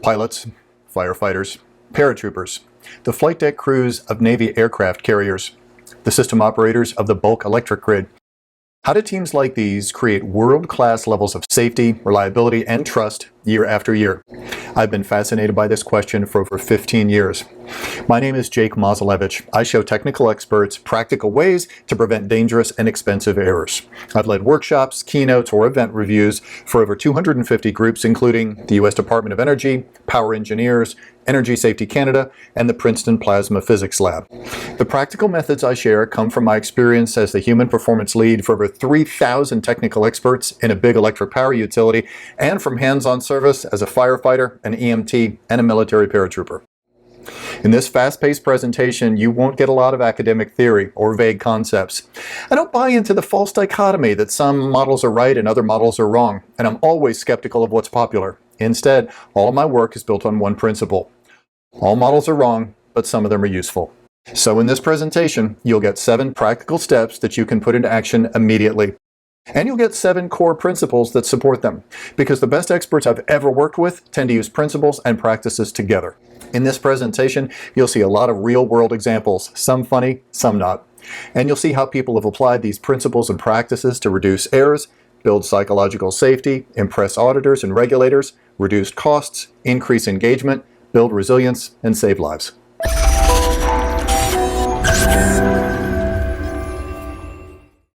pilots, firefighters, paratroopers, the flight deck crews of Navy aircraft carriers, the system operators of the bulk electric grid. How do teams like these create world-class levels of safety, reliability, and trust year after year? I've been fascinated by this question for over 15 years. My name is Jake Mazalevich. I show technical experts practical ways to prevent dangerous and expensive errors. I've led workshops, keynotes, or event reviews for over 250 groups, including the U.S. Department of Energy, Power Engineers, Energy Safety Canada, and the Princeton Plasma Physics Lab. The practical methods I share come from my experience as the human performance lead for over 3,000 technical experts in a big electric power utility, and from hands-on service as a firefighter, an EMT, and a military paratrooper. In this fast-paced presentation, you won't get a lot of academic theory or vague concepts. I don't buy into the false dichotomy that some models are right and other models are wrong, and I'm always skeptical of what's popular. Instead, all of my work is built on one principle. All models are wrong, but some of them are useful. So in this presentation, you'll get 7 practical steps that you can put into action immediately. And you'll get 7 core principles that support them, because the best experts I've ever worked with tend to use principles and practices together. In this presentation, you'll see a lot of real-world examples, some funny, some not. And you'll see how people have applied these principles and practices to reduce errors, build psychological safety, impress auditors and regulators, reduce costs, increase engagement, build resilience, and save lives.